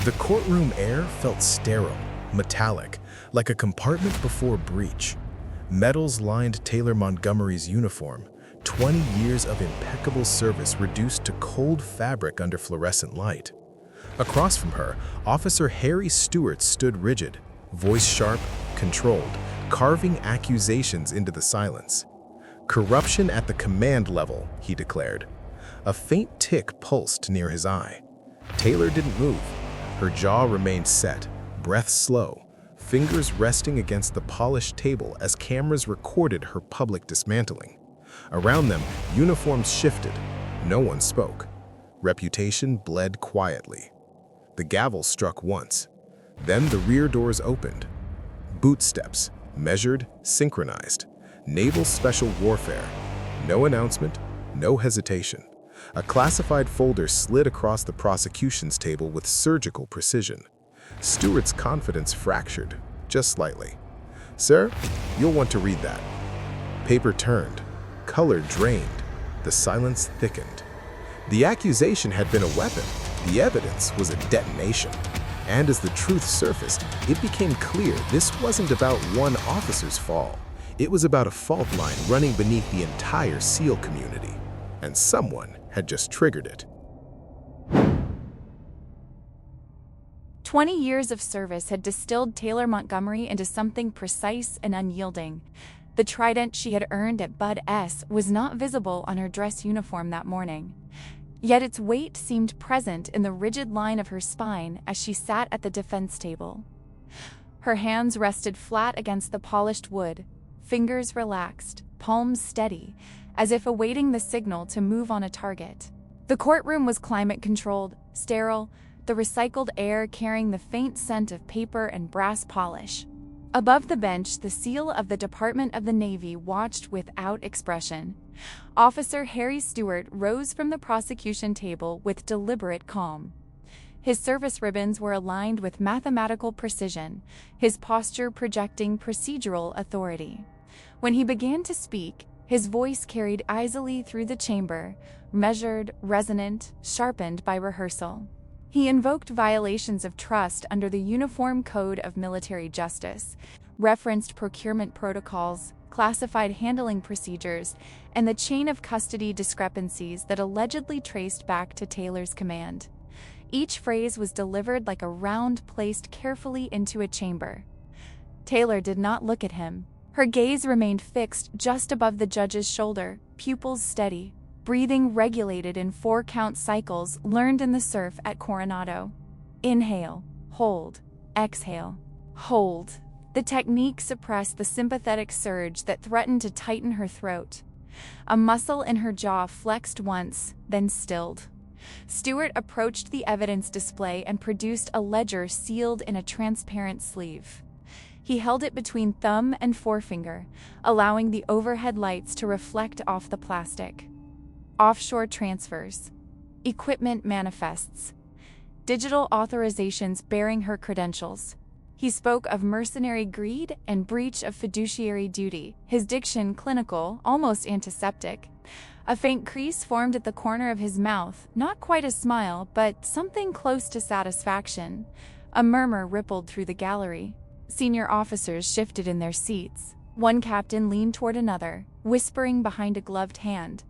The courtroom air felt sterile, metallic, like a compartment before breach. Metals lined Taylor Montgomery's uniform, 20 years of impeccable service reduced to cold fabric under fluorescent light. Across from her, Officer Harry Stewart stood rigid, voice sharp, controlled, carving accusations into the silence. "Corruption at the command level," he declared. A faint tick pulsed near his eye. Taylor didn't move. Her jaw remained set, breath slow, fingers resting against the polished table as cameras recorded her public dismantling. Around them, uniforms shifted. No one spoke. Reputation bled quietly. The gavel struck once. Then the rear doors opened. Boot steps, measured, synchronized. Naval special warfare. No announcement, no hesitation. A classified folder slid across the prosecution's table with surgical precision. Stewart's confidence fractured, just slightly. "Sir, you'll want to read that." Paper turned. Color drained. The silence thickened. The accusation had been a weapon. The evidence was a detonation. And as the truth surfaced, it became clear this wasn't about one officer's fall. It was about a fault line running beneath the entire SEAL community. And someone had just triggered it. 20 years of service had distilled Taylor Montgomery into something precise and unyielding. The trident she had earned at Bud S was not visible on her dress uniform that morning. Yet its weight seemed present in the rigid line of her spine as she sat at the defense table. Her hands rested flat against the polished wood, fingers relaxed, palms steady, as if awaiting the signal to move on a target. The courtroom was climate-controlled, sterile, the recycled air carrying the faint scent of paper and brass polish. Above the bench, the SEAL of the Department of the Navy watched without expression. Officer Harry Stewart rose from the prosecution table with deliberate calm. His service ribbons were aligned with mathematical precision, his posture projecting procedural authority. When he began to speak, his voice carried easily through the chamber, measured, resonant, sharpened by rehearsal. He invoked violations of trust under the Uniform Code of Military Justice, referenced procurement protocols, classified handling procedures, and the chain of custody discrepancies that allegedly traced back to Taylor's command. Each phrase was delivered like a round placed carefully into a chamber. Taylor did not look at him. Her gaze remained fixed just above the judge's shoulder, pupils steady, breathing regulated in 4-count cycles learned in the surf at Coronado. Inhale, hold, exhale, hold. The technique suppressed the sympathetic surge that threatened to tighten her throat. A muscle in her jaw flexed once, then stilled. Stewart approached the evidence display and produced a ledger sealed in a transparent sleeve. He held it between thumb and forefinger, allowing the overhead lights to reflect off the plastic. Offshore transfers, equipment manifests, digital authorizations bearing her credentials. He spoke of mercenary greed and breach of fiduciary duty, his diction clinical, almost antiseptic. A faint crease formed at the corner of his mouth, not quite a smile, but something close to satisfaction. A murmur rippled through the gallery. Senior officers shifted in their seats. One captain leaned toward another, whispering behind a gloved hand.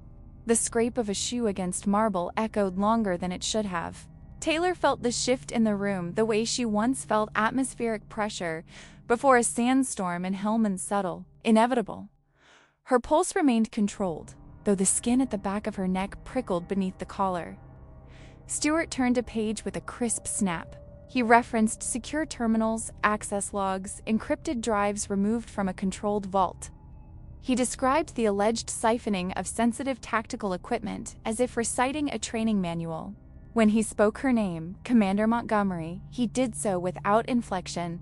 The scrape of a shoe against marble echoed longer than it should have. Taylor felt the shift in the room the way she once felt atmospheric pressure before a sandstorm in Hellman's Settle, inevitable. Her pulse remained controlled, though the skin at the back of her neck prickled beneath the collar. Stewart turned a page with a crisp snap. He referenced secure terminals, access logs, encrypted drives removed from a controlled vault. He described the alleged siphoning of sensitive tactical equipment as if reciting a training manual. When he spoke her name, Commander Montgomery, he did so without inflection,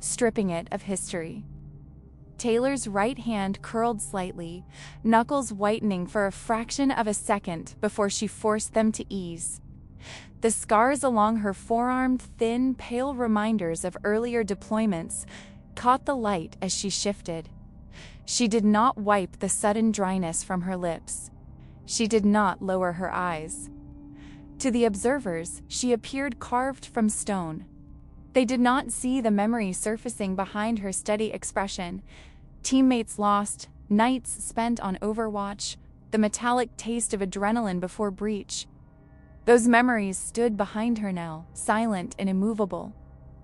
stripping it of history. Taylor's right hand curled slightly, knuckles whitening for a fraction of a second before she forced them to ease. The scars along her forearm, thin, pale reminders of earlier deployments, caught the light as she shifted. She did not wipe the sudden dryness from her lips. She did not lower her eyes. To the observers, she appeared carved from stone. They did not see the memory surfacing behind her steady expression. Teammates lost, nights spent on Overwatch, the metallic taste of adrenaline before breach. Those memories stood behind her now, silent and immovable.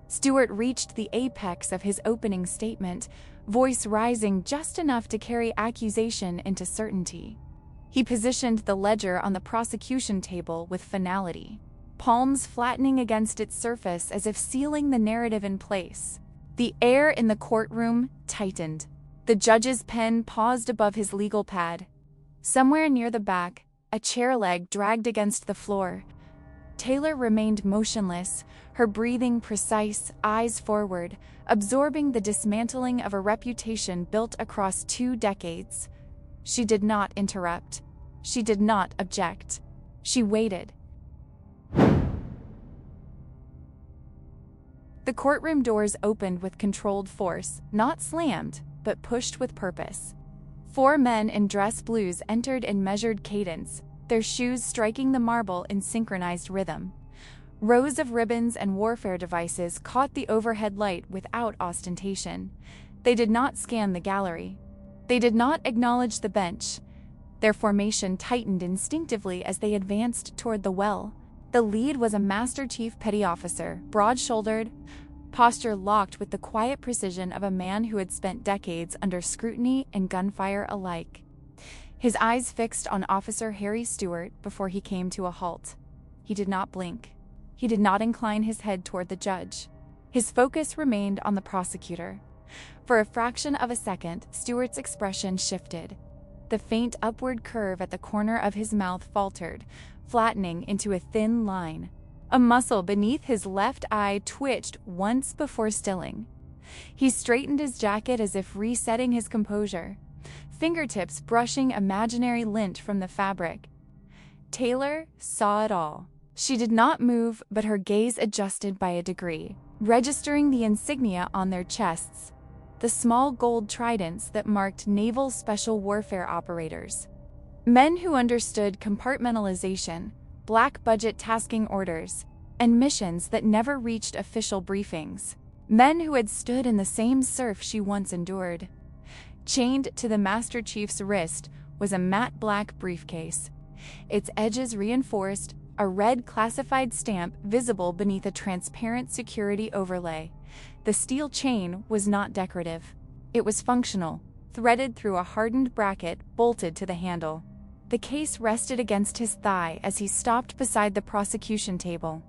Stewart reached the apex of his opening statement, voice rising just enough to carry accusation into certainty. He positioned the ledger on the prosecution table with finality, palms flattening against its surface as if sealing the narrative in place. The air in the courtroom tightened. The judge's pen paused above his legal pad. Somewhere near the back, a chair leg dragged against the floor. Taylor remained motionless, her breathing precise, eyes forward, absorbing the dismantling of a reputation built across 2 decades. She did not interrupt. She did not object. She waited. The courtroom doors opened with controlled force, not slammed, but pushed with purpose. 4 men in dress blues entered in measured cadence, their shoes striking the marble in synchronized rhythm. Rows of ribbons and warfare devices caught the overhead light without ostentation. They did not scan the gallery. They did not acknowledge the bench. Their formation tightened instinctively as they advanced toward the well. The lead was a Master Chief Petty Officer, broad-shouldered, posture locked with the quiet precision of a man who had spent decades under scrutiny and gunfire alike. His eyes fixed on Officer Harry Stewart before he came to a halt. He did not blink. He did not incline his head toward the judge. His focus remained on the prosecutor. For a fraction of a second, Stewart's expression shifted. The faint upward curve at the corner of his mouth faltered, flattening into a thin line. A muscle beneath his left eye twitched once before stilling. He straightened his jacket as if resetting his composure, fingertips brushing imaginary lint from the fabric. Taylor saw it all. She did not move, but her gaze adjusted by a degree, registering the insignia on their chests, the small gold tridents that marked Naval Special Warfare Operators. Men who understood compartmentalization, black budget tasking orders, and missions that never reached official briefings. Men who had stood in the same surf she once endured. Chained to the Master Chief's wrist was a matte black briefcase, its edges reinforced, a red classified stamp visible beneath a transparent security overlay. The steel chain was not decorative. It was functional, threaded through a hardened bracket bolted to the handle. The case rested against his thigh as he stopped beside the prosecution table.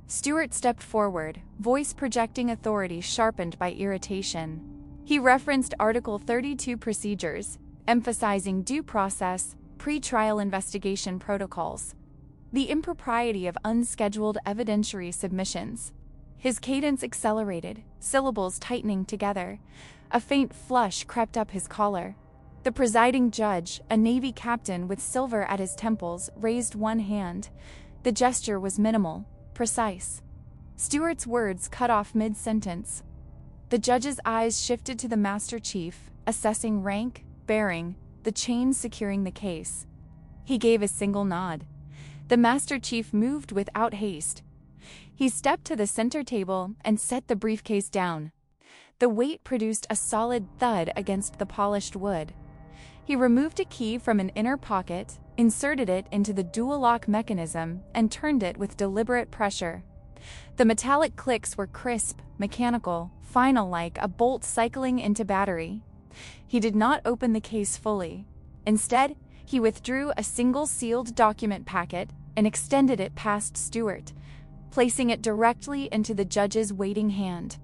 Stewart stepped forward, voice projecting authority sharpened by irritation. He referenced Article 32 procedures, emphasizing due process, pre-trial investigation protocols, the impropriety of unscheduled evidentiary submissions. His cadence accelerated, syllables tightening together. A faint flush crept up his collar. The presiding judge, a Navy captain with silver at his temples, raised one hand. The gesture was minimal, precise. Stewart's words cut off mid-sentence. The judge's eyes shifted to the Master Chief, assessing rank, bearing, the chain securing the case. He gave a single nod. The Master Chief moved without haste. He stepped to the center table and set the briefcase down. The weight produced a solid thud against the polished wood. He removed a key from an inner pocket, inserted it into the dual-lock mechanism, and turned it with deliberate pressure. The metallic clicks were crisp, mechanical, final like a bolt cycling into battery. He did not open the case fully. Instead, he withdrew a single sealed document packet and extended it past Stewart, placing it directly into the judge's waiting hand.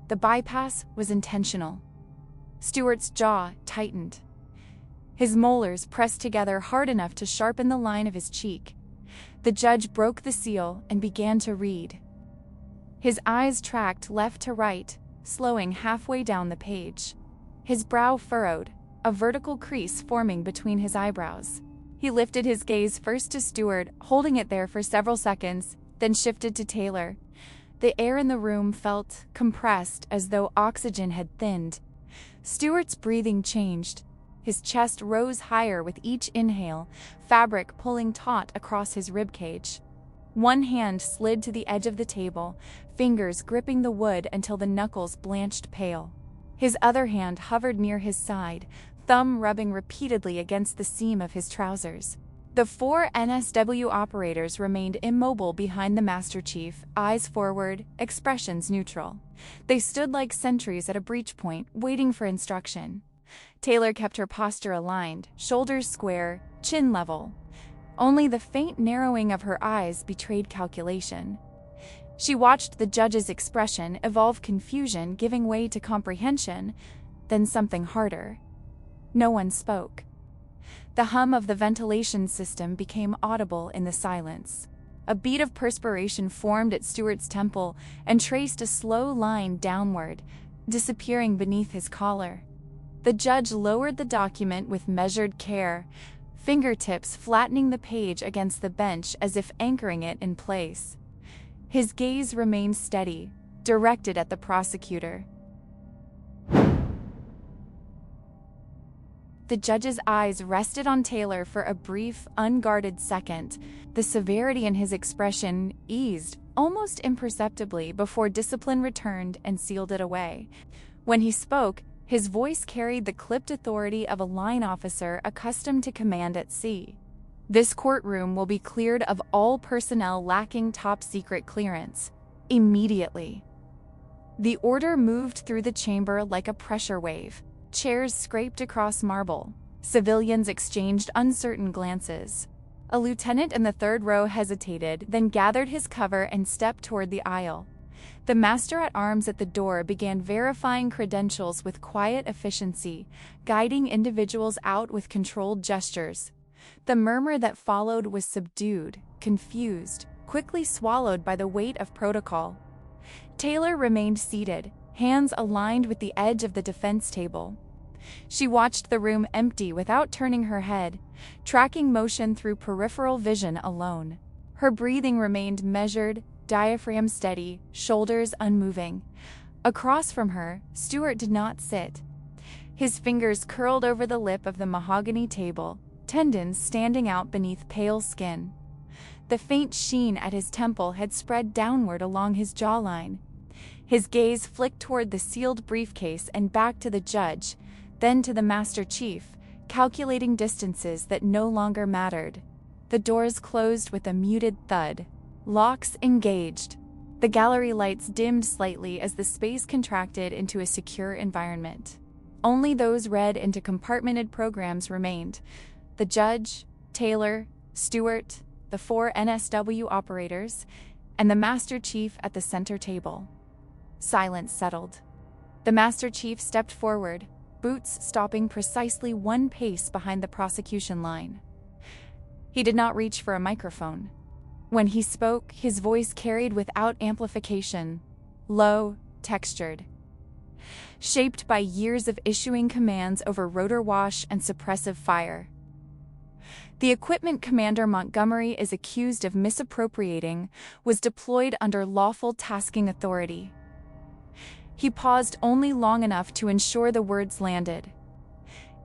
The bypass was intentional. Stewart's jaw tightened. His molars pressed together hard enough to sharpen the line of his cheek. The judge broke the seal and began to read. His eyes tracked left to right, slowing halfway down the page. His brow furrowed, a vertical crease forming between his eyebrows. He lifted his gaze first to Stewart, holding it there for several seconds, then shifted to Taylor. The air in the room felt compressed as though oxygen had thinned. Stewart's breathing changed. His chest rose higher with each inhale, fabric pulling taut across his ribcage. One hand slid to the edge of the table, fingers gripping the wood until the knuckles blanched pale. His other hand hovered near his side, thumb rubbing repeatedly against the seam of his trousers. The 4 NSW operators remained immobile behind the Master Chief, eyes forward, expressions neutral. They stood like sentries at a breach point, waiting for instruction. Taylor kept her posture aligned, shoulders square, chin level. Only the faint narrowing of her eyes betrayed calculation. She watched the judge's expression evolve, confusion giving way to comprehension, then something harder. No one spoke. The hum of the ventilation system became audible in the silence. A bead of perspiration formed at Stewart's temple and traced a slow line downward, disappearing beneath his collar. The judge lowered the document with measured care, fingertips flattening the page against the bench as if anchoring it in place. His gaze remained steady, directed at the prosecutor. The judge's eyes rested on Taylor for a brief, unguarded second. The severity in his expression eased, almost imperceptibly, before discipline returned and sealed it away. When he spoke, his voice carried the clipped authority of a line officer accustomed to command at sea. This courtroom will be cleared of all personnel lacking top-secret clearance. Immediately. The order moved through the chamber like a pressure wave. Chairs scraped across marble. Civilians exchanged uncertain glances. A lieutenant in the third row hesitated, then gathered his cover and stepped toward the aisle. The master-at-arms at the door began verifying credentials with quiet efficiency, guiding individuals out with controlled gestures. The murmur that followed was subdued, confused, quickly swallowed by the weight of protocol. Taylor remained seated, hands aligned with the edge of the defense table. She watched the room empty without turning her head, tracking motion through peripheral vision alone. Her breathing remained measured, diaphragm steady, shoulders unmoving. Across from her, Stewart did not sit. His fingers curled over the lip of the mahogany table, tendons standing out beneath pale skin. The faint sheen at his temple had spread downward along his jawline. His gaze flicked toward the sealed briefcase and back to the judge, then to the Master Chief, calculating distances that no longer mattered. The doors closed with a muted thud. Locks engaged. The gallery lights dimmed slightly as the space contracted into a secure environment. Only those read into compartmented programs remained. The judge, Taylor, Stewart, the 4 NSW operators, and the Master Chief at the center table. Silence settled. The Master Chief stepped forward, boots stopping precisely 1 pace behind the prosecution line. He did not reach for a microphone. When he spoke, his voice carried without amplification, low, textured. Shaped by years of issuing commands over rotor wash and suppressive fire. The equipment Commander Montgomery is accused of misappropriating was deployed under lawful tasking authority. He paused only long enough to ensure the words landed.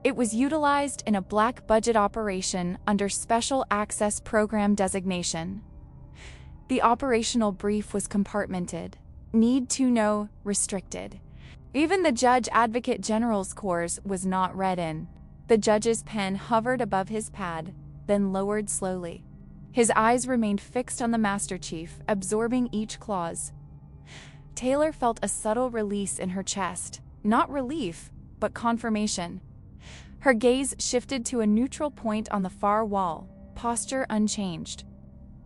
It was utilized in a black budget operation under Special Access Program designation. The operational brief was compartmented. Need to know, restricted. Even the Judge Advocate General's course was not read in. The judge's pen hovered above his pad, then lowered slowly. His eyes remained fixed on the Master Chief, absorbing each clause. Taylor felt a subtle release in her chest, not relief, but confirmation. Her gaze shifted to a neutral point on the far wall, posture unchanged.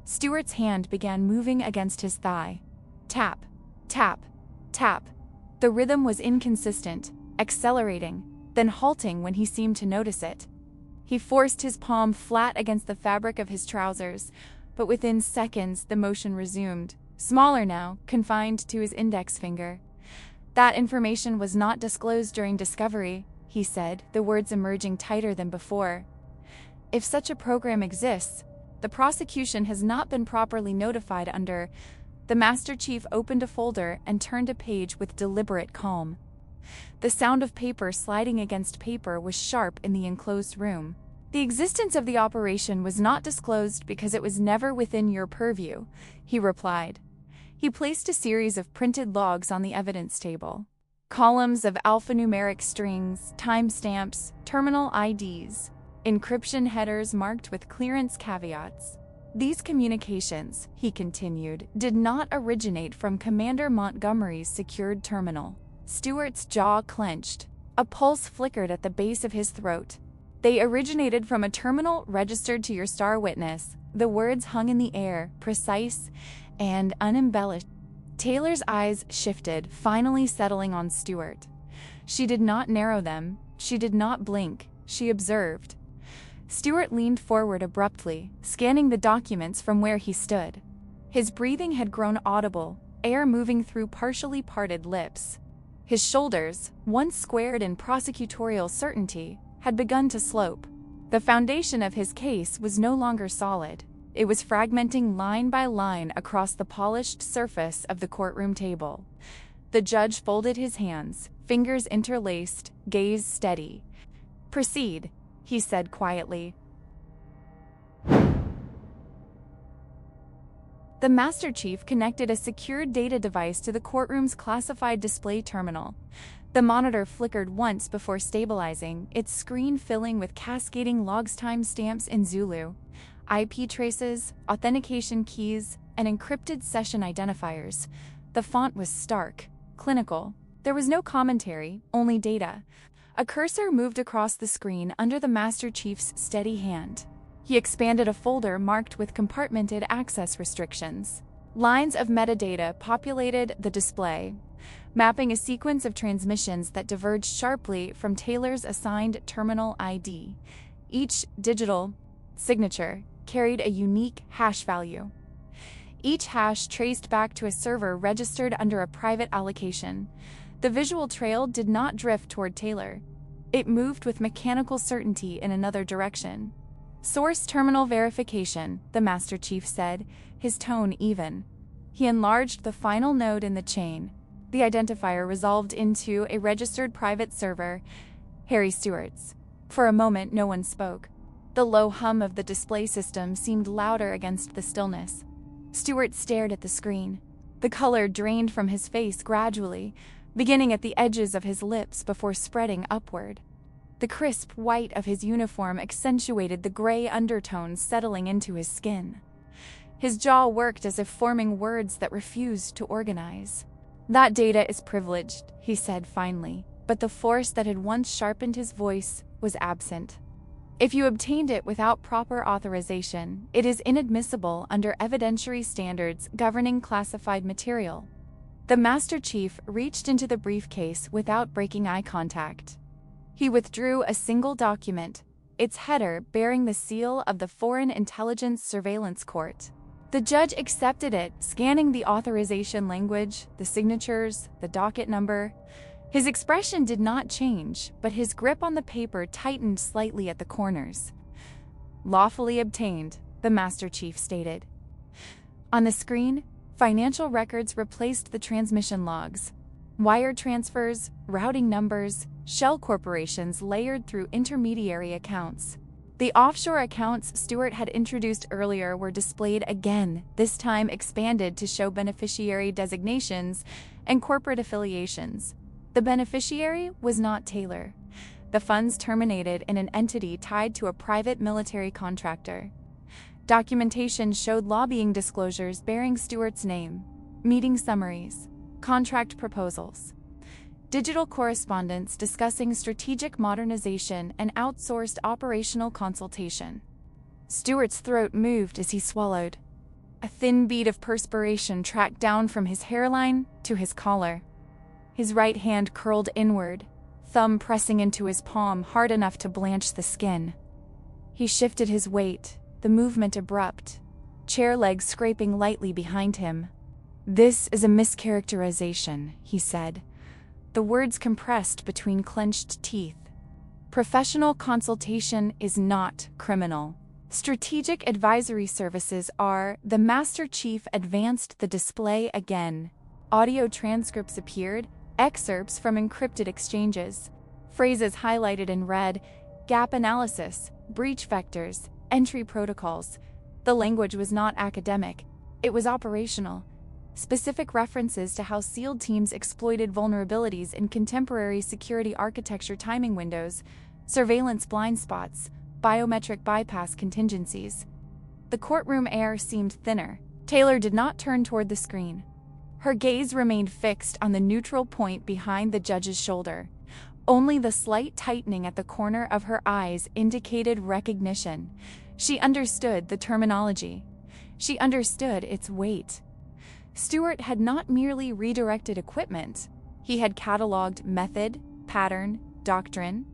Stewart's hand began moving against his thigh. Tap, tap, tap. The rhythm was inconsistent, accelerating, then halting when he seemed to notice it. He forced his palm flat against the fabric of his trousers, but within seconds the motion resumed, smaller now, confined to his index finger. That information was not disclosed during discovery, he said, the words emerging tighter than before. If such a program exists, the prosecution has not been properly notified under. The Master Chief opened a folder and turned a page with deliberate calm. The sound of paper sliding against paper was sharp in the enclosed room. The existence of the operation was not disclosed because it was never within your purview, he replied. He placed a series of printed logs on the evidence table. Columns of alphanumeric strings, timestamps, terminal IDs, encryption headers marked with clearance caveats. These communications, he continued, did not originate from Commander Montgomery's secured terminal. Stewart's jaw clenched. A pulse flickered at the base of his throat. They originated from a terminal registered to your star witness. The words hung in the air, precise and unembellished. Taylor's eyes shifted, finally settling on Stewart. She did not narrow them. She did not blink. She observed. Stewart leaned forward abruptly, scanning the documents from where he stood. His breathing had grown audible, air moving through partially parted lips. His shoulders, once squared in prosecutorial certainty, had begun to slope. The foundation of his case was no longer solid. It was fragmenting line by line across the polished surface of the courtroom table. The judge folded his hands, fingers interlaced, gaze steady. "Proceed," he said quietly. The Master Chief connected a secured data device to the courtroom's classified display terminal. The monitor flickered once before stabilizing, its screen filling with cascading logs timestamps in Zulu, IP traces, authentication keys, and encrypted session identifiers. The font was stark, clinical. There was no commentary, only data. A cursor moved across the screen under the Master Chief's steady hand. He expanded a folder marked with compartmented access restrictions. Lines of metadata populated the display, mapping a sequence of transmissions that diverged sharply from Taylor's assigned terminal ID. Each digital signature carried a unique hash value. Each hash traced back to a server registered under a private allocation. The visual trail did not drift toward Taylor. It moved with mechanical certainty in another direction. "Source terminal verification," the Master Chief said, his tone even. He enlarged the final node in the chain. The identifier resolved into a registered private server, Harry Stewart's. For a moment, no one spoke. The low hum of the display system seemed louder against the stillness. Stewart stared at the screen. The color drained from his face gradually, beginning at the edges of his lips before spreading upward. The crisp white of his uniform accentuated the gray undertones settling into his skin. His jaw worked as if forming words that refused to organize. "That data is privileged," he said finally, but the force that had once sharpened his voice was absent. "If you obtained it without proper authorization, it is inadmissible under evidentiary standards governing classified material." The Master Chief reached into the briefcase without breaking eye contact. He withdrew a single document, its header bearing the seal of the Foreign Intelligence Surveillance Court. The judge accepted it, scanning the authorization language, the signatures, the docket number. His expression did not change, but his grip on the paper tightened slightly at the corners. "Lawfully obtained," the Master Chief stated. On the screen, financial records replaced the transmission logs. Wire transfers, routing numbers, shell corporations layered through intermediary accounts. The offshore accounts Stewart had introduced earlier were displayed again, this time expanded to show beneficiary designations and corporate affiliations. The beneficiary was not Taylor. The funds terminated in an entity tied to a private military contractor. Documentation showed lobbying disclosures bearing Stewart's name, meeting summaries, contract proposals, digital correspondence discussing strategic modernization and outsourced operational consultation. Stewart's throat moved as he swallowed. A thin bead of perspiration tracked down from his hairline to his collar. His right hand curled inward, thumb pressing into his palm hard enough to blanch the skin. He shifted his weight, the movement abrupt, chair legs scraping lightly behind him. "This is a mischaracterization," he said, the words compressed between clenched teeth. "Professional consultation is not criminal. Strategic advisory services are." The Master Chief advanced the display again. Audio transcripts appeared, excerpts from encrypted exchanges. Phrases highlighted in red, gap analysis, breach vectors, entry protocols. The language was not academic, it was operational. Specific references to how SEAL teams exploited vulnerabilities in contemporary security architecture timing windows, surveillance blind spots, biometric bypass contingencies. The courtroom air seemed thinner. Taylor did not turn toward the screen. Her gaze remained fixed on the neutral point behind the judge's shoulder. Only the slight tightening at the corner of her eyes indicated recognition. She understood the terminology. She understood its weight. Stewart had not merely redirected equipment. He had cataloged method, pattern, doctrine.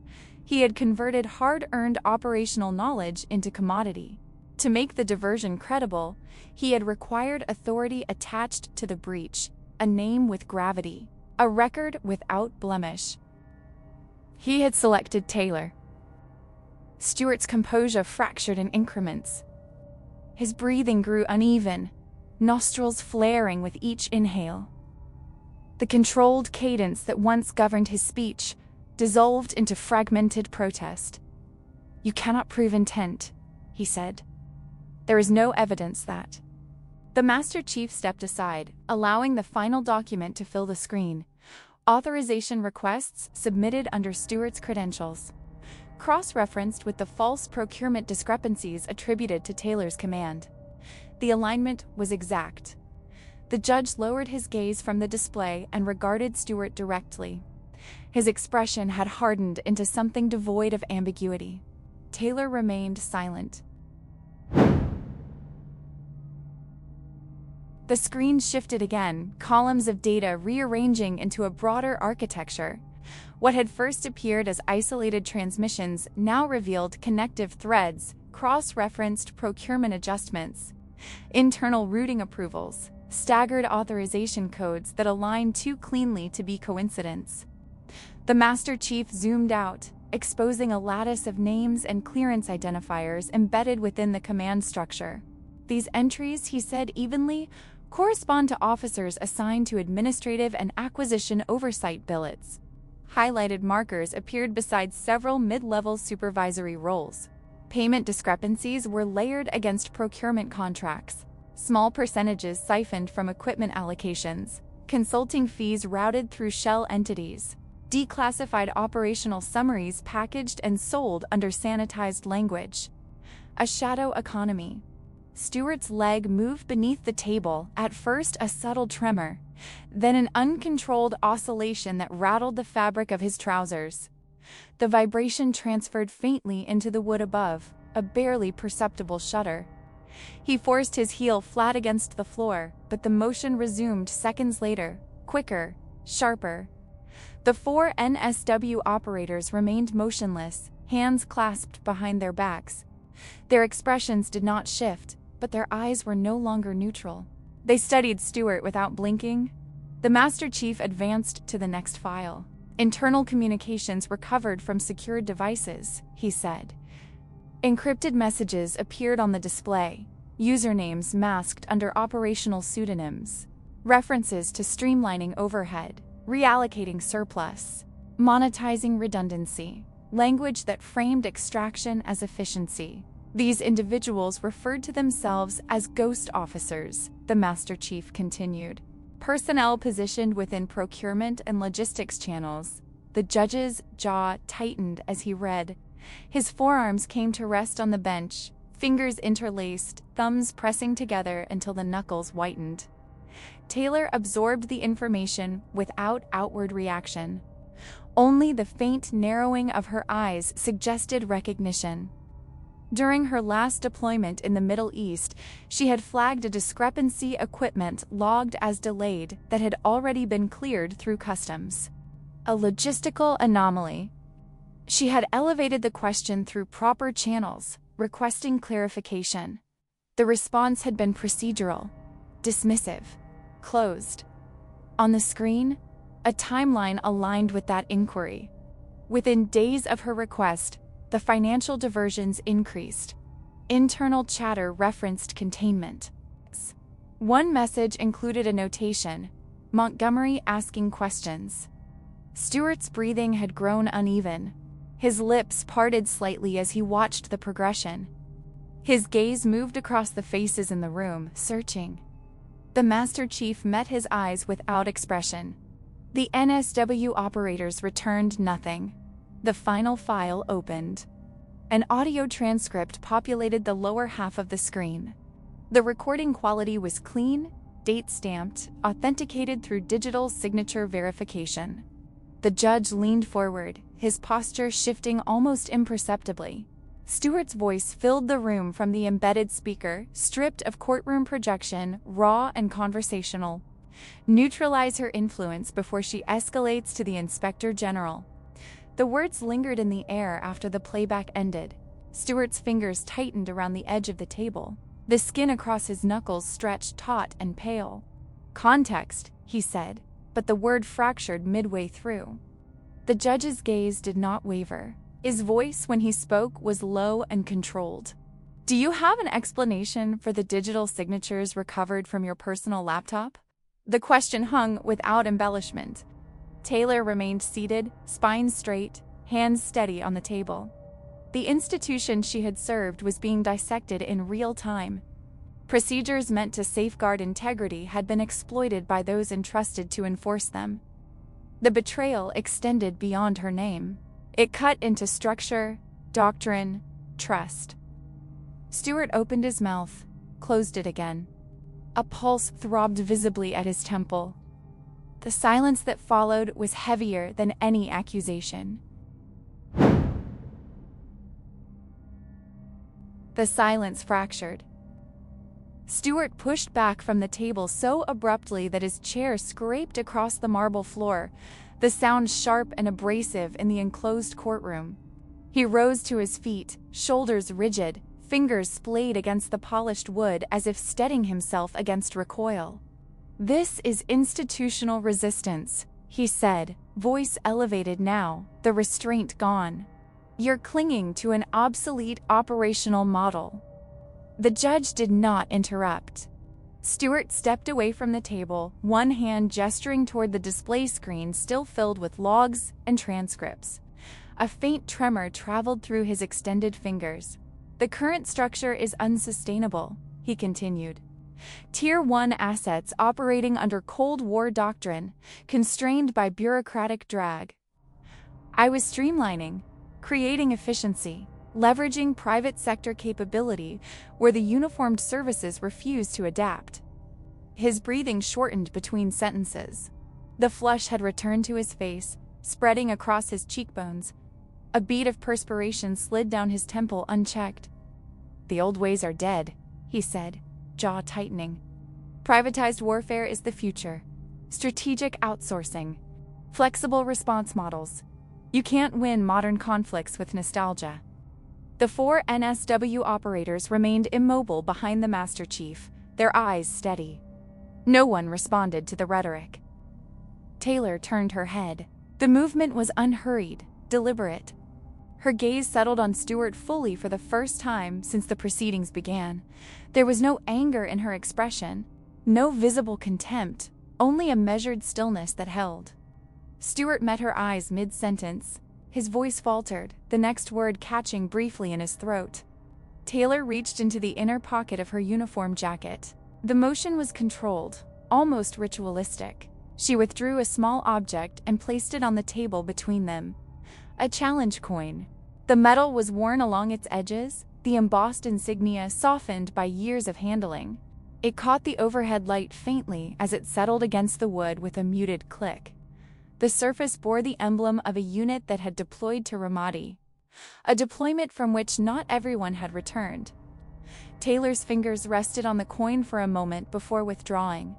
He had converted hard-earned operational knowledge into commodity. To make the diversion credible, he had required authority attached to the breach, a name with gravity, a record without blemish. He had selected Taylor. Stewart's composure fractured in increments. His breathing grew uneven, nostrils flaring with each inhale. The controlled cadence that once governed his speech dissolved into fragmented protest. "You cannot prove intent," he said. "There is no evidence that." The Master Chief stepped aside, allowing the final document to fill the screen. Authorization requests submitted under Stewart's credentials, cross-referenced with the false procurement discrepancies attributed to Taylor's command. The alignment was exact. The judge lowered his gaze from the display and regarded Stewart directly. His expression had hardened into something devoid of ambiguity. Taylor remained silent. The screen shifted again, columns of data rearranging into a broader architecture. What had first appeared as isolated transmissions now revealed connective threads, cross-referenced procurement adjustments, internal routing approvals, staggered authorization codes that align too cleanly to be coincidence. The Master Chief zoomed out, exposing a lattice of names and clearance identifiers embedded within the command structure. These entries, he said evenly, correspond to officers assigned to administrative and acquisition oversight billets. Highlighted markers appeared beside several mid-level supervisory roles. Payment discrepancies were layered against procurement contracts, small percentages siphoned from equipment allocations, consulting fees routed through shell entities, declassified operational summaries packaged and sold under sanitized language. A shadow economy. Stewart's leg moved beneath the table, at first a subtle tremor, then an uncontrolled oscillation that rattled the fabric of his trousers. The vibration transferred faintly into the wood above, a barely perceptible shudder. He forced his heel flat against the floor, but the motion resumed seconds later, quicker, sharper. The 4 NSW operators remained motionless, hands clasped behind their backs. Their expressions did not shift, but their eyes were no longer neutral. They studied Stewart without blinking. The Master Chief advanced to the next file. Internal communications recovered from secured devices, he said. Encrypted messages appeared on the display, usernames masked under operational pseudonyms, references to streamlining overhead, reallocating surplus, monetizing redundancy, language that framed extraction as efficiency. These individuals referred to themselves as ghost officers, the Master Chief continued. Personnel positioned within procurement and logistics channels. The judge's jaw tightened as he read. His forearms came to rest on the bench, fingers interlaced, thumbs pressing together until the knuckles whitened. Taylor absorbed the information without outward reaction. Only the faint narrowing of her eyes suggested recognition. During her last deployment in the Middle East, she had flagged a discrepancy equipment logged as delayed that had already been cleared through customs. A logistical anomaly. She had elevated the question through proper channels, requesting clarification. The response had been procedural, dismissive, closed. On the screen, a timeline aligned with that inquiry. Within days of her request, the financial diversions increased. Internal chatter referenced containment. One message included a notation, Montgomery asking questions. Stewart's breathing had grown uneven. His lips parted slightly as he watched the progression. His gaze moved across the faces in the room, searching. The Master Chief met his eyes without expression. The NSW operators returned nothing. The final file opened. An audio transcript populated the lower half of the screen. The recording quality was clean, date-stamped, authenticated through digital signature verification. The judge leaned forward, his posture shifting almost imperceptibly. Stewart's voice filled the room from the embedded speaker, stripped of courtroom projection, raw and conversational. Neutralize her influence before she escalates to the Inspector General. The words lingered in the air after the playback ended. Stewart's fingers tightened around the edge of the table. The skin across his knuckles stretched taut and pale. Context, he said, but the word fractured midway through. The judge's gaze did not waver. His voice, when he spoke, was low and controlled. Do you have an explanation for the digital signatures recovered from your personal laptop? The question hung without embellishment. Taylor remained seated, spine straight, hands steady on the table. The institution she had served was being dissected in real time. Procedures meant to safeguard integrity had been exploited by those entrusted to enforce them. The betrayal extended beyond her name. It cut into structure, doctrine, trust. Stewart opened his mouth, closed it again. A pulse throbbed visibly at his temple. The silence that followed was heavier than any accusation. The silence fractured. Stewart pushed back from the table so abruptly that his chair scraped across the marble floor, the sound sharp and abrasive in the enclosed courtroom. He rose to his feet, shoulders rigid, fingers splayed against the polished wood as if steadying himself against recoil. "This is institutional resistance," he said, voice elevated now, the restraint gone. "You're clinging to an obsolete operational model." The judge did not interrupt. Stewart stepped away from the table, one hand gesturing toward the display screen still filled with logs and transcripts. A faint tremor traveled through his extended fingers. "The current structure is unsustainable," he continued. "Tier 1 assets operating under Cold War doctrine, constrained by bureaucratic drag. I was streamlining, creating efficiency, leveraging private sector capability where the uniformed services refused to adapt." His breathing shortened between sentences. The flush had returned to his face, spreading across his cheekbones. A bead of perspiration slid down his temple unchecked. "The old ways are dead," he said, jaw tightening. "Privatized warfare is the future. Strategic outsourcing. Flexible response models. You can't win modern conflicts with nostalgia." The 4 NSW operators remained immobile behind the Master Chief, their eyes steady. No one responded to the rhetoric. Taylor turned her head. The movement was unhurried, deliberate. Her gaze settled on Stewart fully for the first time since the proceedings began. There was no anger in her expression, no visible contempt, only a measured stillness that held. Stewart met her eyes mid-sentence. His voice faltered, the next word catching briefly in his throat. Taylor reached into the inner pocket of her uniform jacket. The motion was controlled, almost ritualistic. She withdrew a small object and placed it on the table between them. A challenge coin. The metal was worn along its edges, the embossed insignia softened by years of handling. It caught the overhead light faintly as it settled against the wood with a muted click. The surface bore the emblem of a unit that had deployed to Ramadi, a deployment from which not everyone had returned. Taylor's fingers rested on the coin for a moment before withdrawing.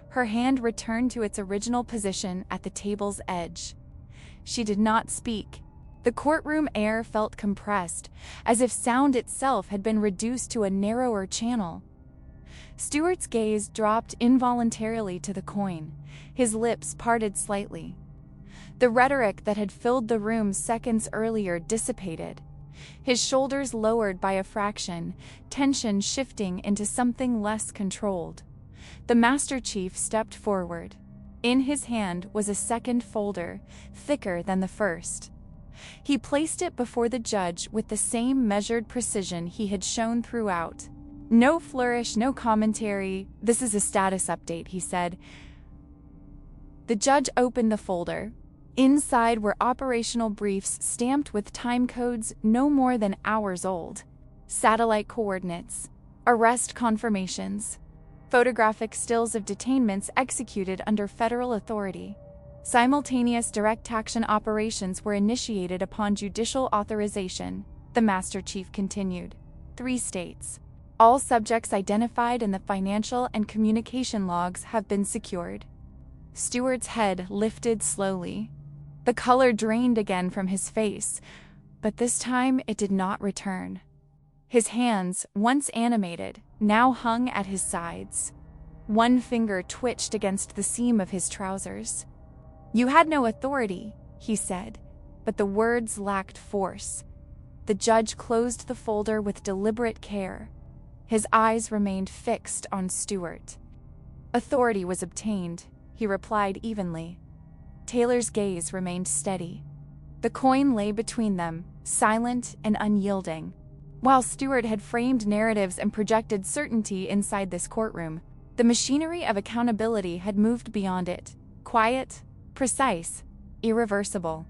Her hand returned to its original position at the table's edge. She did not speak. The courtroom air felt compressed, as if sound itself had been reduced to a narrower channel. Stewart's gaze dropped involuntarily to the coin, his lips parted slightly. The rhetoric that had filled the room seconds earlier dissipated. His shoulders lowered by a fraction, tension shifting into something less controlled. The Master Chief stepped forward. In his hand was a second folder, thicker than the first. He placed it before the judge with the same measured precision he had shown throughout. "No flourish, no commentary. This is a status update," he said. The judge opened the folder. Inside were operational briefs stamped with time codes no more than hours old, satellite coordinates, arrest confirmations, photographic stills of detainments executed under federal authority. Simultaneous direct action operations were initiated upon judicial authorization, the Master Chief continued. 3 states. All subjects identified in the financial and communication logs have been secured. Stewart's head lifted slowly. The color drained again from his face, but this time it did not return. His hands, once animated, now hung at his sides. One finger twitched against the seam of his trousers. "You had no authority," he said, but the words lacked force. The judge closed the folder with deliberate care. His eyes remained fixed on Stewart. "Authority was obtained," he replied evenly. Taylor's gaze remained steady. The coin lay between them, silent and unyielding. While Stewart had framed narratives and projected certainty inside this courtroom, the machinery of accountability had moved beyond it, quiet, precise, irreversible.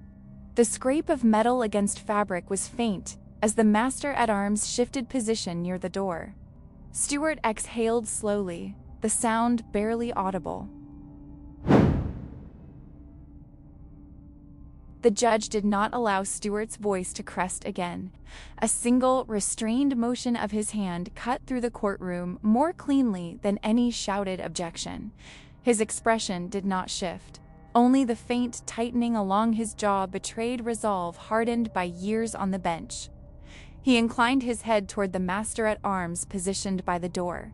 The scrape of metal against fabric was faint as the master-at-arms shifted position near the door. Stewart exhaled slowly, the sound barely audible. The judge did not allow Stewart's voice to crest again. A single, restrained motion of his hand cut through the courtroom more cleanly than any shouted objection. His expression did not shift. Only the faint tightening along his jaw betrayed resolve hardened by years on the bench. He inclined his head toward the master-at-arms positioned by the door.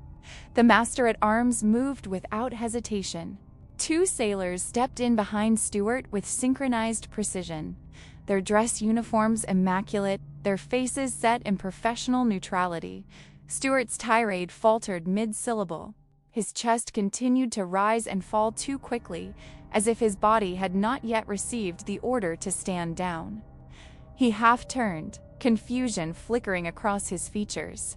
The master-at-arms moved without hesitation. 2 sailors stepped in behind Stewart with synchronized precision, their dress uniforms immaculate, their faces set in professional neutrality. Stewart's tirade faltered mid-syllable. His chest continued to rise and fall too quickly, as if his body had not yet received the order to stand down. He half-turned, confusion flickering across his features.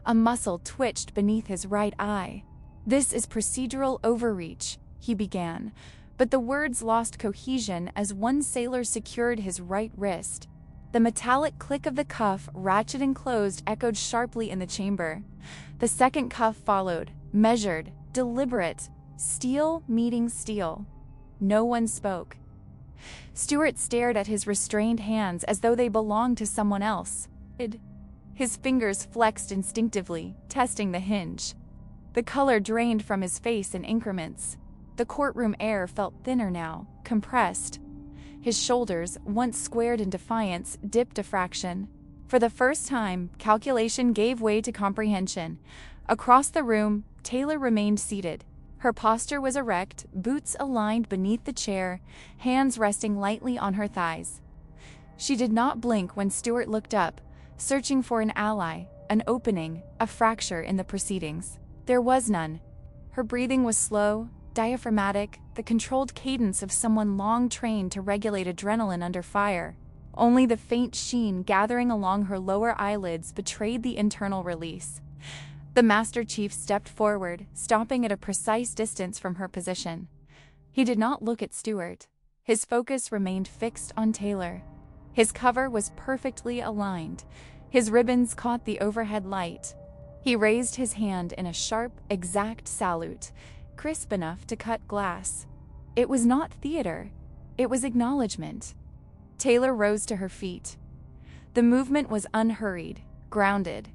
A muscle twitched beneath his right eye. "This is procedural overreach," he began, but the words lost cohesion as one sailor secured his right wrist. The metallic click of the cuff, ratchet and closed, echoed sharply in the chamber. The second cuff followed, measured, deliberate, steel meeting steel. No one spoke. Stewart stared at his restrained hands as though they belonged to someone else. His fingers flexed instinctively, testing the hinge. The color drained from his face in increments. The courtroom air felt thinner now, compressed. His shoulders, once squared in defiance, dipped a fraction. For the first time, calculation gave way to comprehension. Across the room, Taylor remained seated. Her posture was erect, boots aligned beneath the chair, hands resting lightly on her thighs. She did not blink when Stewart looked up, searching for an ally, an opening, a fracture in the proceedings. There was none. Her breathing was slow, diaphragmatic, the controlled cadence of someone long trained to regulate adrenaline under fire. Only the faint sheen gathering along her lower eyelids betrayed the internal release. The Master Chief stepped forward, stopping at a precise distance from her position. He did not look at Stewart. His focus remained fixed on Taylor. His cover was perfectly aligned. His ribbons caught the overhead light. He raised his hand in a sharp, exact salute, crisp enough to cut glass. It was not theater. It was acknowledgement. Taylor rose to her feet. The movement was unhurried, grounded.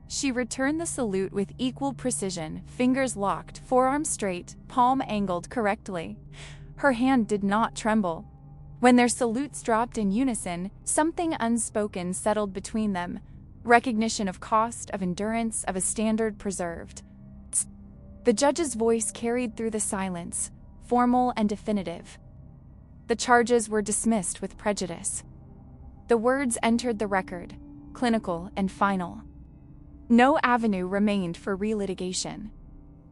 She returned the salute with equal precision, fingers locked, forearm straight, palm angled correctly. Her hand did not tremble. When their salutes dropped in unison, something unspoken settled between them. Recognition of cost, of endurance, of a standard preserved. The judge's voice carried through the silence, formal and definitive. The charges were dismissed with prejudice. The words entered the record, clinical and final. No avenue remained for relitigation.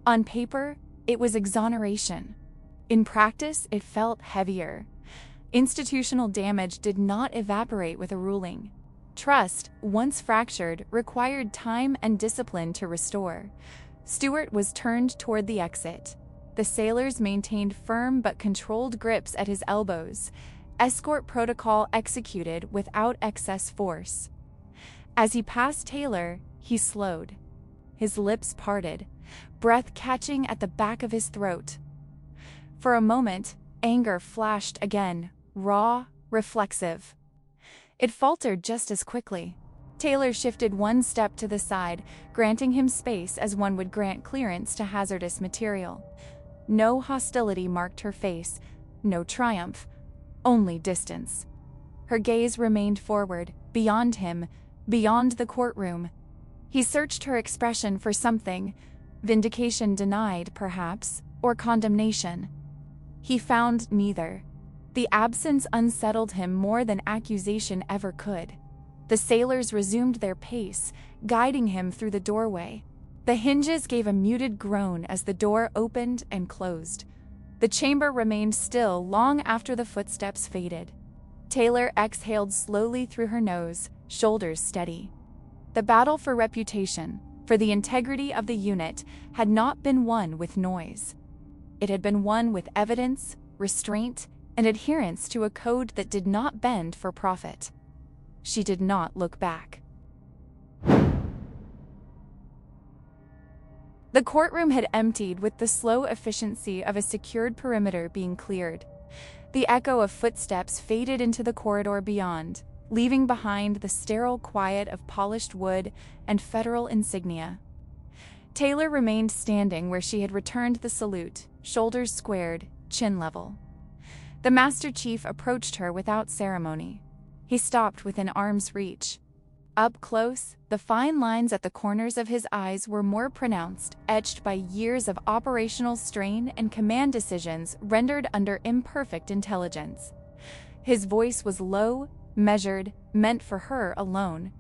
On paper, it was exoneration. In practice, it felt heavier. Institutional damage did not evaporate with a ruling. Trust, once fractured, required time and discipline to restore. Stewart was turned toward the exit. The sailors maintained firm but controlled grips at his elbows. Escort protocol executed without excess force. As he passed Taylor, he slowed. His lips parted, breath catching at the back of his throat. For a moment, anger flashed again, raw, reflexive. It faltered just as quickly. Taylor shifted one step to the side, granting him space as one would grant clearance to hazardous material. No hostility marked her face, no triumph, only distance. Her gaze remained forward, beyond him, beyond the courtroom. He searched her expression for something, vindication denied, perhaps, or condemnation. He found neither. The absence unsettled him more than accusation ever could. The sailors resumed their pace, guiding him through the doorway. The hinges gave a muted groan as the door opened and closed. The chamber remained still long after the footsteps faded. Taylor exhaled slowly through her nose, shoulders steady. The battle for reputation, for the integrity of the unit, had not been won with noise. It had been won with evidence, restraint, and adherence to a code that did not bend for profit. She did not look back. The courtroom had emptied with the slow efficiency of a secured perimeter being cleared. The echo of footsteps faded into the corridor beyond, leaving behind the sterile quiet of polished wood and federal insignia. Taylor remained standing where she had returned the salute, shoulders squared, chin level. The Master Chief approached her without ceremony. He stopped within arm's reach. Up close, the fine lines at the corners of his eyes were more pronounced, etched by years of operational strain and command decisions rendered under imperfect intelligence. His voice was low, measured, meant for her alone.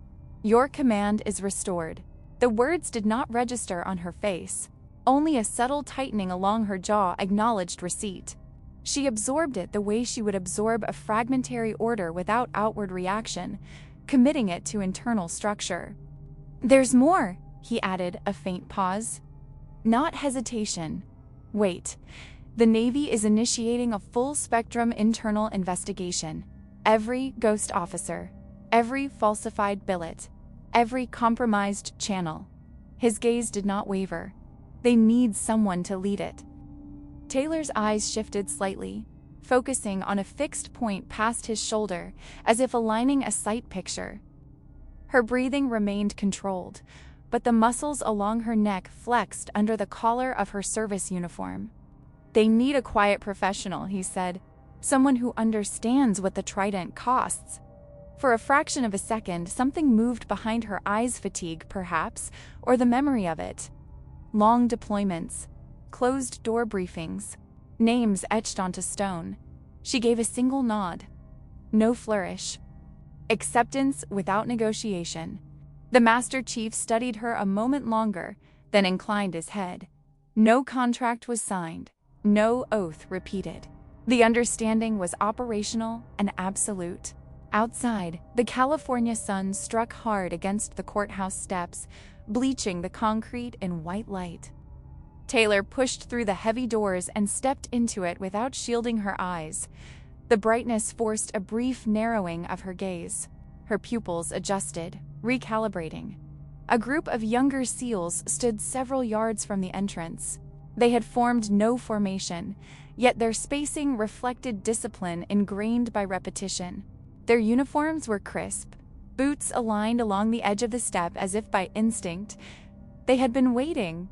"Your command is restored." The words did not register on her face. Only a subtle tightening along her jaw acknowledged receipt. She absorbed it the way she would absorb a fragmentary order without outward reaction, committing it to internal structure. "There's more," he added, a faint pause. Not hesitation. "Wait. The Navy is initiating a full-spectrum internal investigation. Every ghost officer, every falsified billet, every compromised channel." His gaze did not waver. They need someone to lead it. Taylor's eyes shifted slightly, focusing on a fixed point past his shoulder, as if aligning a sight picture. Her breathing remained controlled, but the muscles along her neck flexed under the collar of her service uniform. "They need a quiet professional," he said. "Someone who understands what the Trident costs." For a fraction of a second, something moved behind her eyes, fatigue, perhaps, or the memory of it. Long deployments, closed-door briefings, names etched onto stone. She gave a single nod. No flourish. Acceptance without negotiation. The Master Chief studied her a moment longer, then inclined his head. No contract was signed, no oath repeated. The understanding was operational and absolute. Outside, the California sun struck hard against the courthouse steps, bleaching the concrete in white light. Taylor pushed through the heavy doors and stepped into it without shielding her eyes. The brightness forced a brief narrowing of her gaze. Her pupils adjusted, recalibrating. A group of younger SEALs stood several yards from the entrance. They had formed no formation, yet their spacing reflected discipline ingrained by repetition. Their uniforms were crisp, boots aligned along the edge of the step as if by instinct. They had been waiting.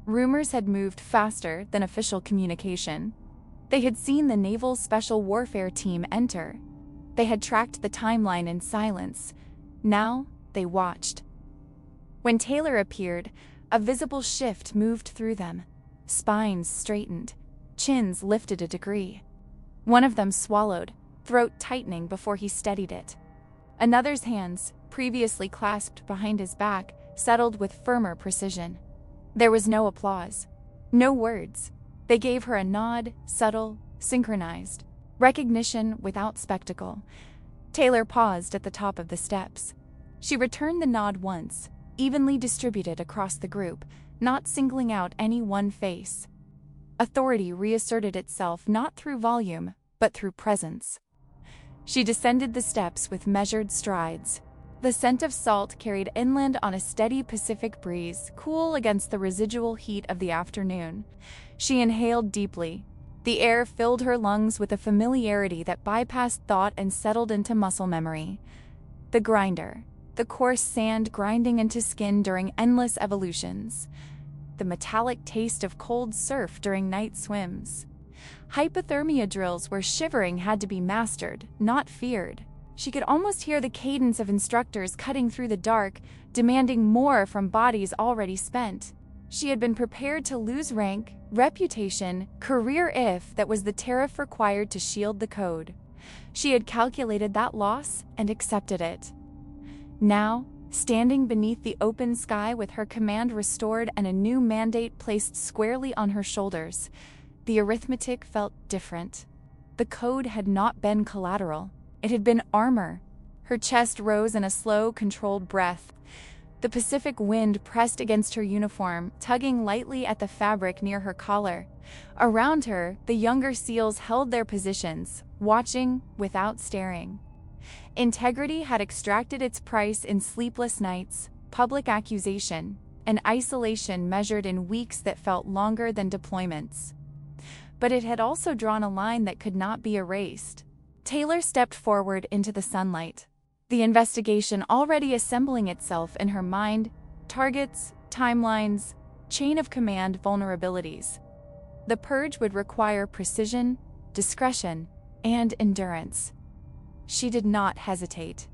Rumors had moved faster than official communication. They had seen the Naval Special Warfare Team enter. They had tracked the timeline in silence. Now they watched. When Taylor appeared, a visible shift moved through them. Spines straightened, chins lifted a degree. One of them swallowed, throat tightening before he steadied it. Another's hands, previously clasped behind his back, settled with firmer precision. There was no applause, no words. They gave her a nod, subtle, synchronized. Recognition without spectacle. Taylor paused at the top of the steps. She returned the nod once, evenly distributed across the group, not singling out any one face. Authority reasserted itself not through volume, but through presence. She descended the steps with measured strides. The scent of salt carried inland on a steady Pacific breeze, cool against the residual heat of the afternoon. She inhaled deeply. The air filled her lungs with a familiarity that bypassed thought and settled into muscle memory. The grinder, the coarse sand grinding into skin during endless evolutions. The metallic taste of cold surf during night swims. Hypothermia drills where shivering had to be mastered, not feared. She could almost hear the cadence of instructors cutting through the dark, demanding more from bodies already spent. She had been prepared to lose rank, reputation, career if that was the tariff required to shield the code. She had calculated that loss and accepted it. Now, standing beneath the open sky with her command restored and a new mandate placed squarely on her shoulders, the arithmetic felt different. The code had not been collateral. It had been armor. Her chest rose in a slow, controlled breath. The Pacific wind pressed against her uniform, tugging lightly at the fabric near her collar. Around her, the younger SEALs held their positions, watching without staring. Integrity had extracted its price in sleepless nights, public accusation, and isolation measured in weeks that felt longer than deployments. But it had also drawn a line that could not be erased. Taylor stepped forward into the sunlight, the investigation already assembling itself in her mind, targets, timelines, chain of command vulnerabilities. The purge would require precision, discretion, and endurance. She did not hesitate.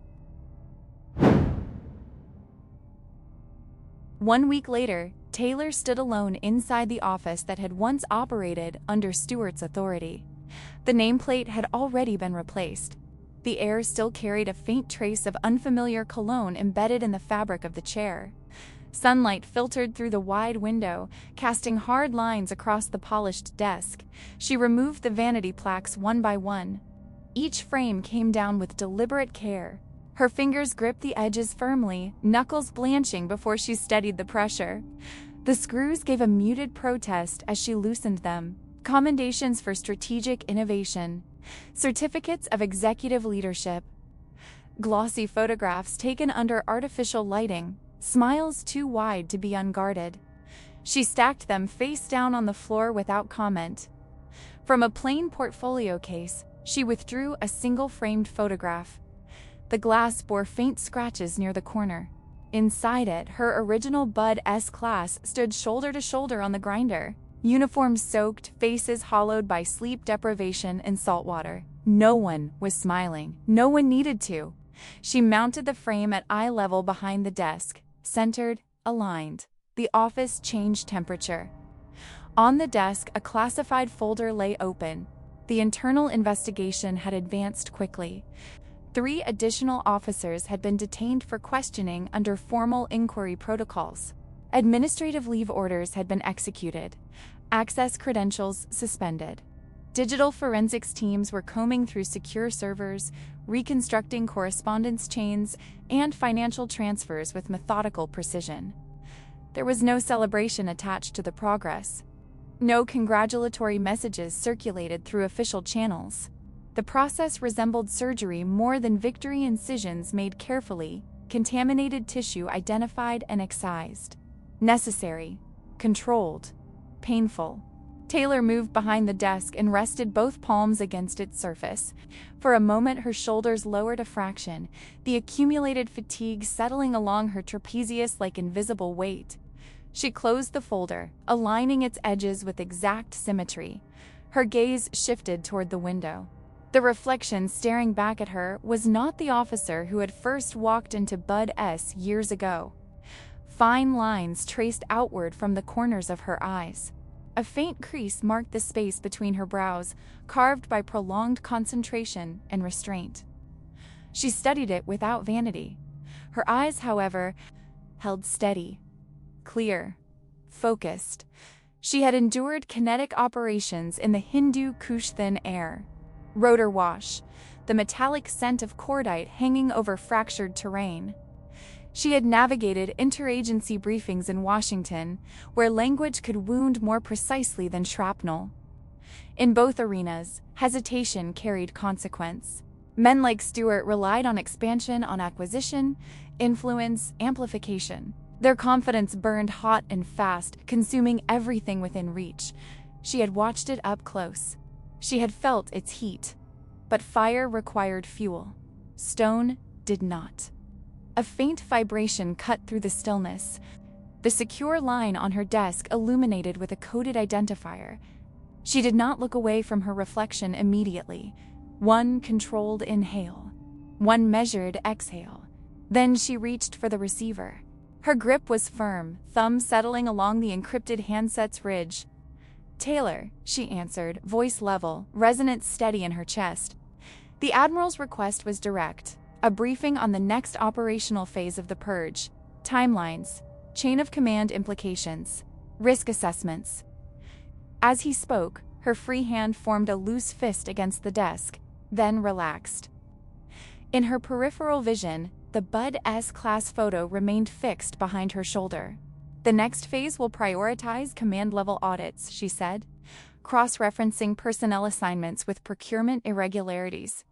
1 week later, Taylor stood alone inside the office that had once operated under Stewart's authority. The nameplate had already been replaced. The air still carried a faint trace of unfamiliar cologne embedded in the fabric of the chair. Sunlight filtered through the wide window, casting hard lines across the polished desk. She removed the vanity plaques one by one. Each frame came down with deliberate care. Her fingers gripped the edges firmly, knuckles blanching before she steadied the pressure. The screws gave a muted protest as she loosened them. Commendations for strategic innovation. Certificates of executive leadership. Glossy photographs taken under artificial lighting, smiles too wide to be unguarded. She stacked them face down on the floor without comment. From a plain portfolio case, she withdrew a single framed photograph. The glass bore faint scratches near the corner. Inside it, her original Bud S class stood shoulder to shoulder on the grinder. Uniforms soaked, faces hollowed by sleep deprivation and salt water. No one was smiling. No one needed to. She mounted the frame at eye level behind the desk, centered, aligned. The office changed temperature. On the desk, a classified folder lay open. The internal investigation had advanced quickly. 3 additional officers had been detained for questioning under formal inquiry protocols. Administrative leave orders had been executed. Access credentials suspended. Digital forensics teams were combing through secure servers, reconstructing correspondence chains, and financial transfers with methodical precision. There was no celebration attached to the progress. No congratulatory messages circulated through official channels. The process resembled surgery more than victory. Incisions made carefully, contaminated tissue identified and excised. Necessary, controlled, painful. Taylor moved behind the desk and rested both palms against its surface. For a moment her shoulders lowered a fraction, the accumulated fatigue settling along her trapezius like invisible weight. She closed the folder, aligning its edges with exact symmetry. Her gaze shifted toward the window. The reflection staring back at her was not the officer who had first walked into Bud S years ago. Fine lines traced outward from the corners of her eyes. A faint crease marked the space between her brows, carved by prolonged concentration and restraint. She studied it without vanity. Her eyes, however, held steady, clear, focused. She had endured kinetic operations in the Hindu Kush thin air. Rotor wash, the metallic scent of cordite hanging over fractured terrain. She had navigated interagency briefings in Washington, where language could wound more precisely than shrapnel. In both arenas, hesitation carried consequence. Men like Stewart relied on expansion, on acquisition, influence, amplification. Their confidence burned hot and fast, consuming everything within reach. She had watched it up close. She had felt its heat. But fire required fuel. Stone did not. A faint vibration cut through the stillness. The secure line on her desk illuminated with a coded identifier. She did not look away from her reflection immediately. One controlled inhale. One measured exhale. Then she reached for the receiver. Her grip was firm, thumb settling along the encrypted handset's ridge. "Taylor," she answered, voice level, resonance steady in her chest. The Admiral's request was direct. A briefing on the next operational phase of the purge. Timelines, chain of command implications, risk assessments. As he spoke, her free hand formed a loose fist against the desk, then relaxed. In her peripheral vision, the Bud S-class photo remained fixed behind her shoulder. "The next phase will prioritize command-level audits," she said, cross-referencing personnel assignments with procurement irregularities.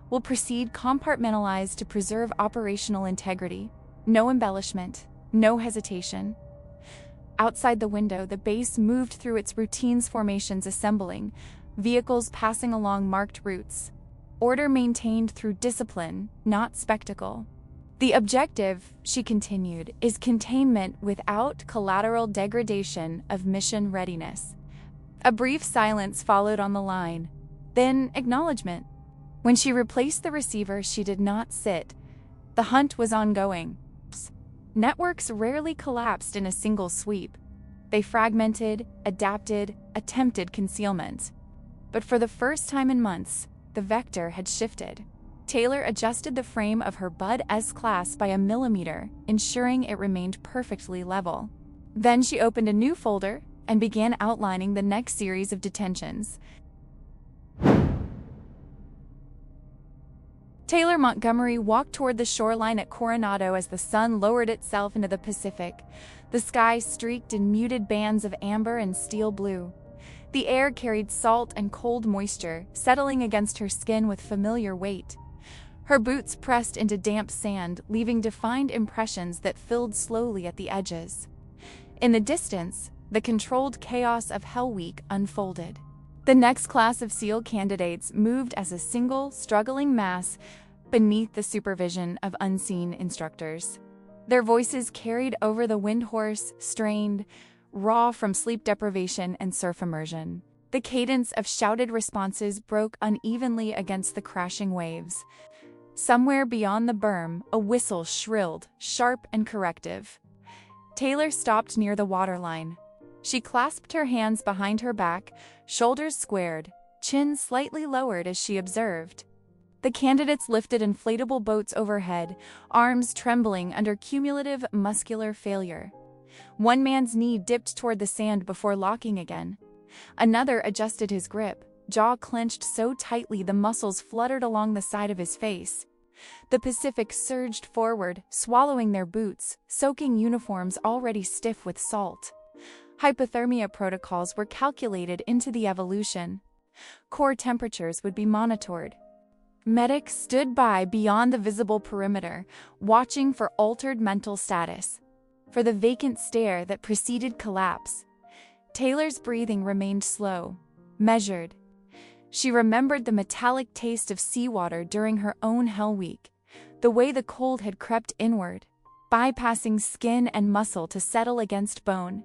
"Will proceed compartmentalized to preserve operational integrity. No embellishment, no hesitation." Outside the window, the base moved through its routines, formations assembling, vehicles passing along marked routes. Order maintained through discipline, not spectacle. "The objective," she continued, "is containment without collateral degradation of mission readiness." A brief silence followed on the line, then acknowledgement. When she replaced the receiver, she did not sit. The hunt was ongoing. Networks rarely collapsed in a single sweep. They fragmented, adapted, attempted concealment. But for the first time in months, the vector had shifted. Taylor adjusted the frame of her Bud S-class by a millimeter, ensuring it remained perfectly level. Then she opened a new folder and began outlining the next series of detentions. Taylor Montgomery walked toward the shoreline at Coronado as the sun lowered itself into the Pacific. The sky streaked in muted bands of amber and steel blue. The air carried salt and cold moisture, settling against her skin with familiar weight. Her boots pressed into damp sand, leaving defined impressions that filled slowly at the edges. In the distance, the controlled chaos of Hell Week unfolded. The next class of SEAL candidates moved as a single, struggling mass beneath the supervision of unseen instructors. Their voices carried over the wind-hoarse, strained, raw from sleep deprivation and surf immersion. The cadence of shouted responses broke unevenly against the crashing waves. Somewhere beyond the berm, a whistle shrilled, sharp and corrective. Taylor stopped near the waterline. She clasped her hands behind her back, shoulders squared, chin slightly lowered as she observed. The candidates lifted inflatable boats overhead, arms trembling under cumulative muscular failure. One man's knee dipped toward the sand before locking again. Another adjusted his grip, jaw clenched so tightly the muscles fluttered along the side of his face. The Pacific surged forward, swallowing their boots, soaking uniforms already stiff with salt. Hypothermia protocols were calculated into the evolution. Core temperatures would be monitored. Medics stood by beyond the visible perimeter, watching for altered mental status, for the vacant stare that preceded collapse. Taylor's breathing remained slow, measured. She remembered the metallic taste of seawater during her own Hell Week, the way the cold had crept inward, bypassing skin and muscle to settle against bone.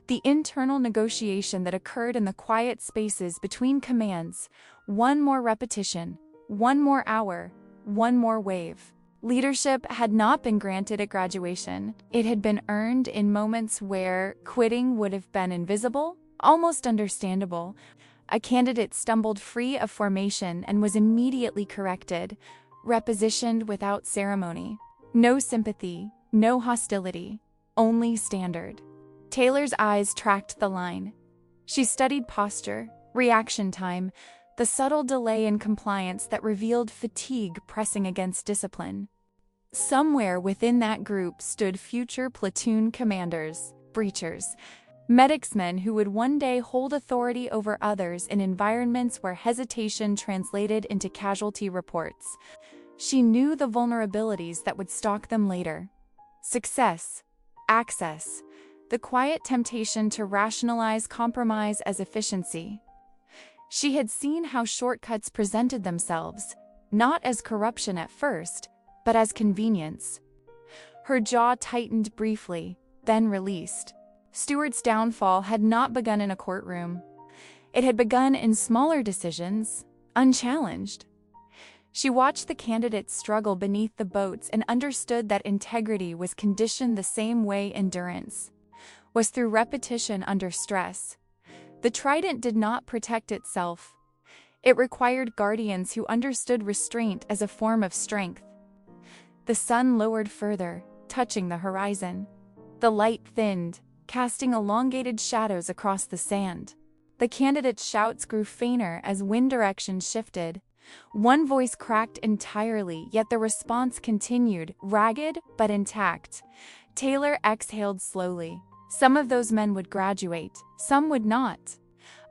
The internal negotiation that occurred in the quiet spaces between commands, one more repetition, one more hour, one more wave. Leadership had not been granted at graduation. It had been earned in moments where quitting would have been invisible, almost understandable. A candidate stumbled free of formation and was immediately corrected, repositioned without ceremony. No sympathy, no hostility, only standard. Taylor's eyes tracked the line. She studied posture, reaction time, the subtle delay in compliance that revealed fatigue pressing against discipline. Somewhere within that group stood future platoon commanders, breachers, medics, men who would one day hold authority over others in environments where hesitation translated into casualty reports. She knew the vulnerabilities that would stalk them later. Success, access, the quiet temptation to rationalize compromise as efficiency. She had seen how shortcuts presented themselves, not as corruption at first, but as convenience. Her jaw tightened briefly, then released. Stewart's downfall had not begun in a courtroom. It had begun in smaller decisions, unchallenged. She watched the candidates struggle beneath the boats and understood that integrity was conditioned the same way endurance was through repetition under stress. The trident did not protect itself. It required guardians who understood restraint as a form of strength. The sun lowered further, touching the horizon. The light thinned, casting elongated shadows across the sand. The candidates' shouts grew fainter as wind direction shifted. One voice cracked entirely, yet the response continued, ragged but intact. Taylor exhaled slowly. Some of those men would graduate, some would not.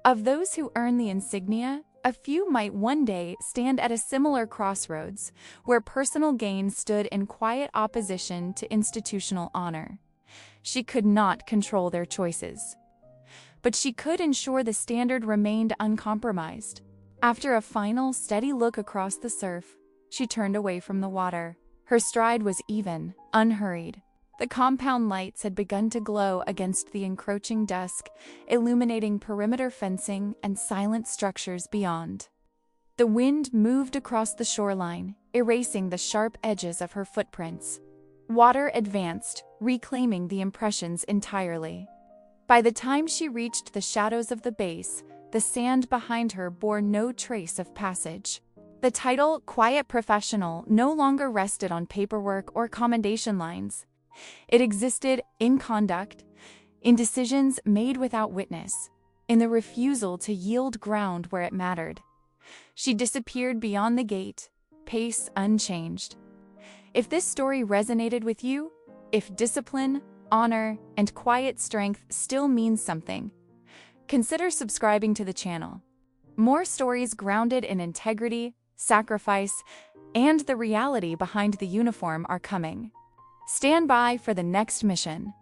Of those who earned the insignia, a few might one day stand at a similar crossroads, where personal gain stood in quiet opposition to institutional honor. She could not control their choices, but she could ensure the standard remained uncompromised. After a final, steady look across the surf, she turned away from the water. Her stride was even, unhurried. The compound lights had begun to glow against the encroaching dusk, illuminating perimeter fencing and silent structures beyond. The wind moved across the shoreline, erasing the sharp edges of her footprints. Water advanced, reclaiming the impressions entirely. By the time she reached the shadows of the base, the sand behind her bore no trace of passage. The title, Quiet Professional, no longer rested on paperwork or commendation lines. It existed in conduct, in decisions made without witness, in the refusal to yield ground where it mattered. She disappeared beyond the gate, pace unchanged. If this story resonated with you, if discipline, honor, and quiet strength still means something, consider subscribing to the channel. More stories grounded in integrity, sacrifice, and the reality behind the uniform are coming. Stand by for the next mission.